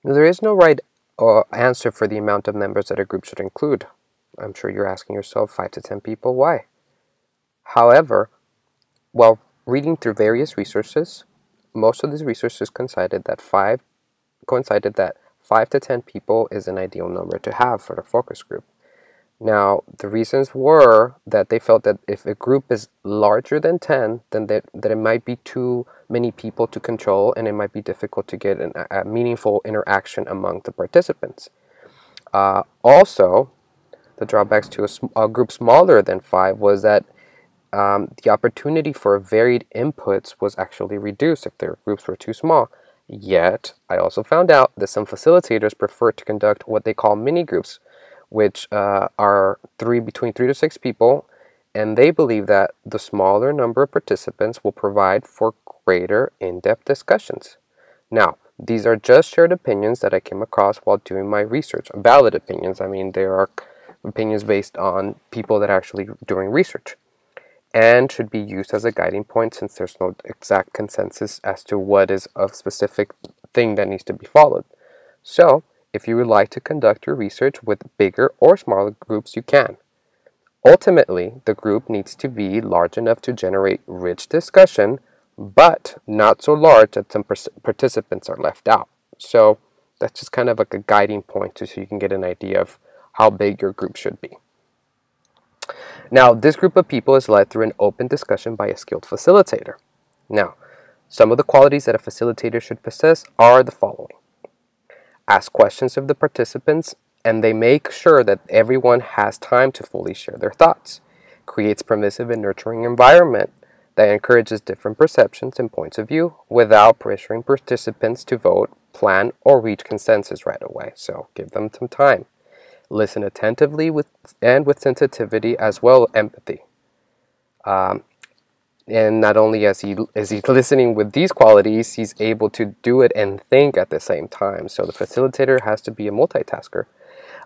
There is no right answer for the amount of members that a group should include. I'm sure you're asking yourself, 5 to 10 people, why? However, while reading through various resources, most of these resources coincided that 5 to 10 people is an ideal number to have for a focus group. Now, the reasons were that they felt that if a group is larger than 10, then that it might be too many people to control, and it might be difficult to get a meaningful interaction among the participants. Also, the drawbacks to a group smaller than 5 was that the opportunity for varied inputs was actually reduced if their groups were too small. Yet, I also found out that some facilitators prefer to conduct what they call mini groups, which are between 3 to 6 people, and they believe that the smaller number of participants will provide for greater in-depth discussions. Now, these are just shared opinions that I came across while doing my research. Valid opinions. I mean, they are opinions based on people that are actually doing research, and should be used as a guiding point since there's no exact consensus as to what is a specific thing that needs to be followed. So, if you would like to conduct your research with bigger or smaller groups, you can. Ultimately, the group needs to be large enough to generate rich discussion, but not so large that some participants are left out. So that's just kind of like a guiding point so you can get an idea of how big your group should be. Now, this group of people is led through an open discussion by a skilled facilitator. Now, some of the qualities that a facilitator should possess are the following. Ask questions of the participants, and they make sure that everyone has time to fully share their thoughts. Creates permissive and nurturing environment that encourages different perceptions and points of view without pressuring participants to vote, plan, or reach consensus right away. So give them some time. Listen attentively with sensitivity as well as empathy. And not only is he listening with these qualities, he's able to do it and think at the same time. So the facilitator has to be a multitasker.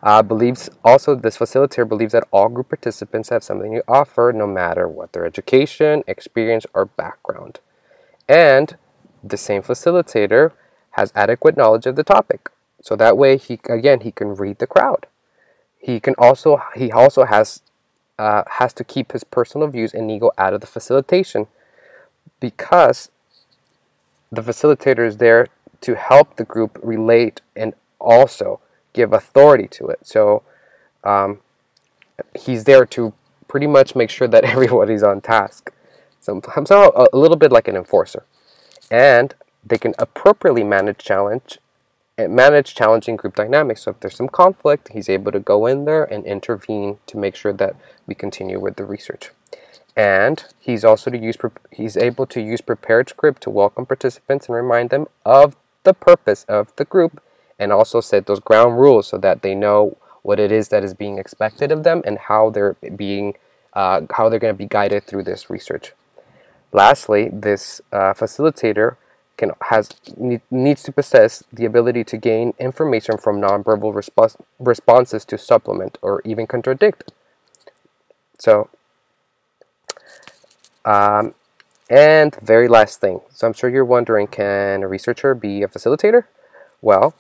This facilitator believes that all group participants have something to offer, no matter what their education, experience, or background. And the same facilitator has adequate knowledge of the topic. So that way, he can read the crowd. He also has to keep his personal views and ego out of the facilitation, because the facilitator is there to help the group relate and also give authority to it. So he's there to pretty much make sure that everybody's on task. So a little bit like an enforcer. And they can appropriately manage challenging group dynamics. So if there's some conflict, he's able to go in there and intervene to make sure that we continue with the research. And he's able to use prepared script to welcome participants and remind them of the purpose of the group, and also set those ground rules so that they know what it is that is being expected of them and how they're going to be guided through this research. Lastly, this facilitator needs to possess the ability to gain information from nonverbal responses to supplement or even contradict. So, and very last thing. So I'm sure you're wondering, can a researcher be a facilitator? Well,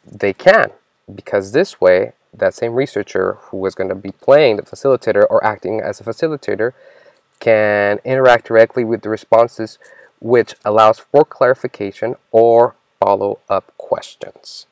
they can, because this way, that same researcher who is going to be playing the facilitator or acting as a facilitator can interact directly with the responses, which allows for clarification or follow-up questions.